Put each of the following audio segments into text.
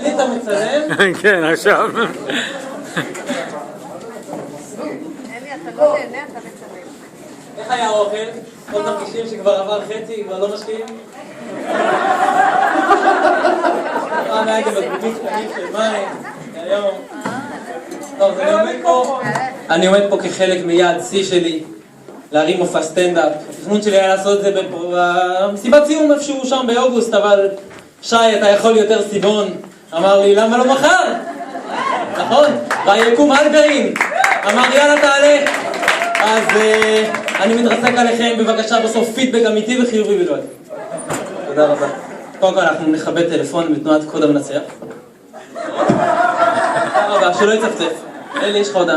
אלי, אתה מצלם? כן, עכשיו. אלי, אתה לא נהנה, אתה מצלם. איך היה האוכל? עוד מרגישים שכבר עבר חצי, כבר לא משקיעים? הייתם בקבוצים קטנים של מים, היום. טוב, אני עומד פה כחלק מיעד C שלי, להרים מופע סטנדאפ. התכנון שלי היה לעשות את זה במסיבת סיום איפשהו שם באוגוסט, אבל שי, אתה יכול יותר סיבון. אמר לי, למה לא מחר? נכון, ויקום אלברין. אמר, יאללה תעלה. אז אני מתרסק עליכם, בבקשה בסוף פידבק אמיתי וחיובי בלבד. תודה רבה. קודם כל אנחנו נכבד טלפון בתנועת קוד המנצח. תודה רבה, שלא יצפצף. אלי, יש לך הודעה.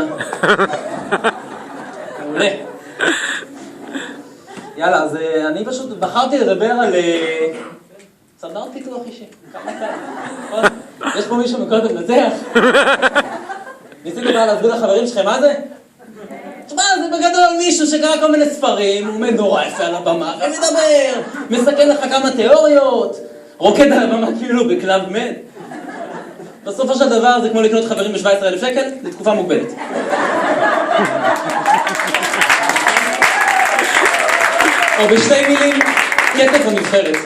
מעולה. יאללה, אז אני פשוט בחרתי לדבר על סדנאות פיתוח אישי. יש פה מישהו מקוד המנצח? ניסיתי כבר להסביר לחברים שלכם מה זה? תשמע, זה בגדול מישהו שקרא כל מיני ספרים, הוא עומד נורא יפה על הבמה ומדבר, מסכן לך כמה תיאוריות, רוקד על הבמה כאילו בקלב מת. בסופו של דבר זה כמו לקנות חברים ב-17,000 שקל, זה תקופה מוגבלת. או בשתי מילים, כסף או נבחרת.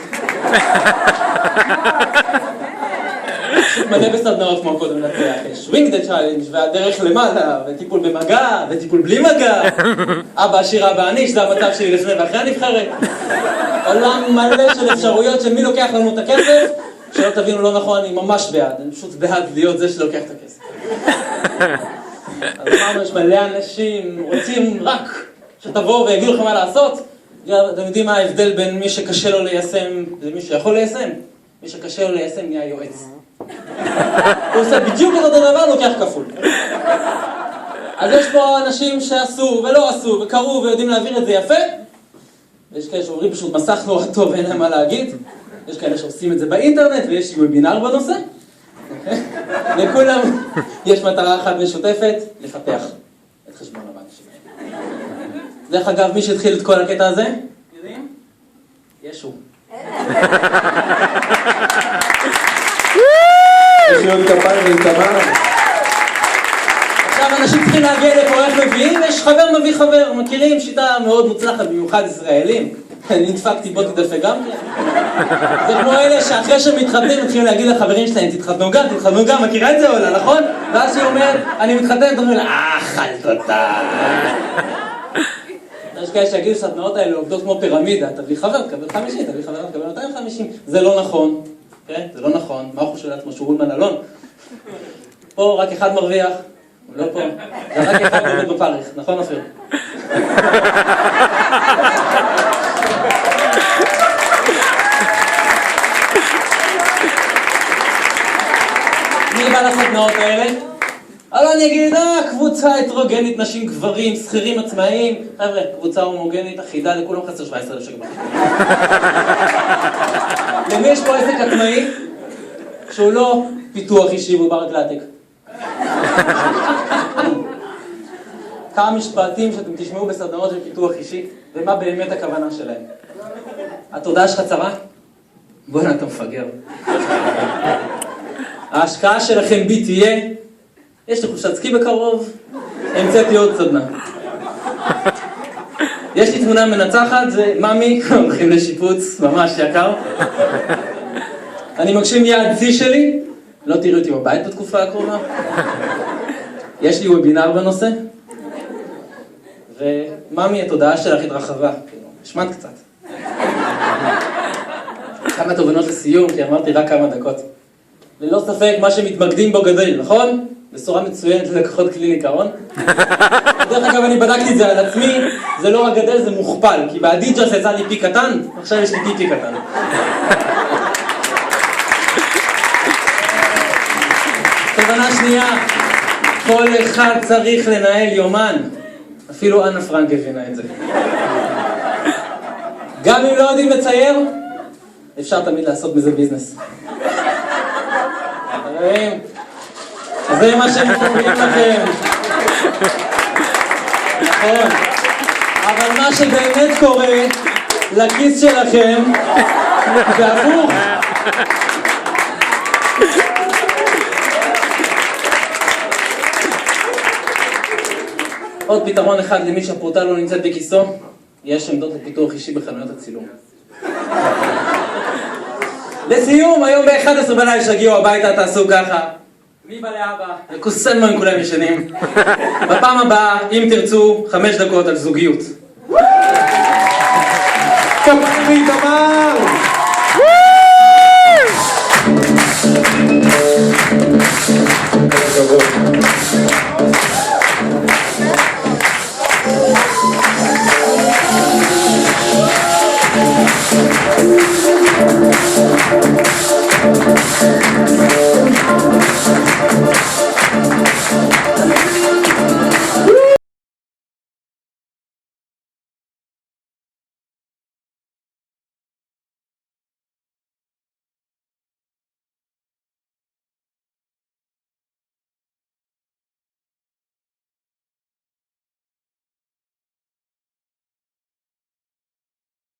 מלא בסדנאות כמו קודם לנצח, יש ווינג דה צ'אלנג' והדרך למעלה, וטיפול במגע, וטיפול בלי מגע. אבא עשיר אבא עני, שזה המצב שלי לפני ואחרי הנבחרת. עולם מלא של אפשרויות של מי לוקח לנו את הכסף, שלא תבינו לא נכון, אני ממש בעד, אני פשוט בעד להיות זה שלוקח את הכסף. אז אמרנו, יש מלא אנשים רוצים רק שתבואו ויגידו לכם מה לעשות. אתם יודעים מה ההבדל בין מי שקשה לו ליישם למי שיכול ליישם? מי שקשה לו ליישם נהיה יועץ. הוא עושה בדיוק את אותו דבר, לוקח כפול. אז יש פה אנשים שעשו ולא עשו וקראו ויודעים להעביר את זה יפה. ויש כאלה שאומרים פשוט מסך נורא טוב, אין להם מה להגיד. יש כאלה שעושים את זה באינטרנט ויש וובינר בנושא. לכולם יש מטרה אחת משותפת, לפתח את חשבון הבנק שלהם. דרך אגב, מי שהתחיל את כל הקטע הזה? יודעים? ישו. מחיאות כפיים ולתמר. עכשיו אנשים צריכים להגיע לפה איך מביאים, יש חבר מביא חבר, מכירים שיטה מאוד מוצלחת, במיוחד ישראלים. אני נדפקתי בוא תדפק גם כן. זה כמו אלה שאחרי שהם מתחתנים מתחילים להגיד לחברים שלהם, תתחתנו גם, מכירה את זה עולה, נכון? ואז שהיא אומרת, אני מתחתנת, אומרים לה, אכלת אותה. יש כאלה שיגידו שהתנועות האלה עובדות כמו פירמידה, תביא חבר, תקבל 50, תביא חבר, תקבל 250, זה לא נכון, כן? זה לא נכון, מה הוא חושב לעצמו שהוא רולמן אלון? פה רק אחד מרוויח, הוא לא פה, זה רק אחד עובד בפריך, נכון אופיר? מי בא לסדנאות האלה? אבל אני אגיד, קבוצה הטרוגנית, נשים גברים, שכירים עצמאיים. חבר'ה, קבוצה הומוגנית, אחידה, לכולם חסר 17,000 שקל. למי יש פה עסק עצמאי? שהוא לא פיתוח אישי והוא ברק לעתק. כמה משפטים שאתם תשמעו בסדנאות של פיתוח אישי, ומה באמת הכוונה שלהם. התודעה שלך צרה? בוא'נה, אתה מפגר. ההשקעה שלכם בי תהיה, יש לי חופשת סקי בקרוב, המצאתי עוד סדנה. יש לי תמונה מנצחת, זה ממי, הולכים לשיפוץ, ממש יקר. אני מגשים יעד C שלי, לא תראו אותי בבית בתקופה הקרובה. יש לי וובינר בנושא, וממי התודעה שלך התרחבה, השמעת קצת. כמה תובנות לסיום, כי אמרתי רק כמה דקות. ללא ספק, מה שמתמקדים בו גדל, נכון? בשורה מצוינת ללקוחות קליניקה, נכון? דרך אגב, אני בדקתי את זה על עצמי, זה לא רק גדל, זה מוכפל, כי באדיג'ס יצא לי פי קטן, עכשיו יש לי פי קטן. תובנה שנייה, כל אחד צריך לנהל יומן, אפילו אנה פרנק הבינה את זה. גם אם לא יודעים לצייר, אפשר תמיד לעשות בזה ביזנס. חברים, זה מה שהם אומרים לכם. נכון. אבל מה שבאמת קורה לכיס שלכם זה הפוך. עוד פתרון אחד למי שהפרוטה לא נמצאת בכיסו, יש עמדות לפיתוח אישי בחנויות הצילום. לסיום, היום ב-11 בלילה שהגיעו הביתה תעשו ככה. מי בא לאבא? וכוסן מה אם כולם ישנים. בפעם הבאה, אם תרצו, 5 דקות על זוגיות. כפיים ואיתמר! כבוד.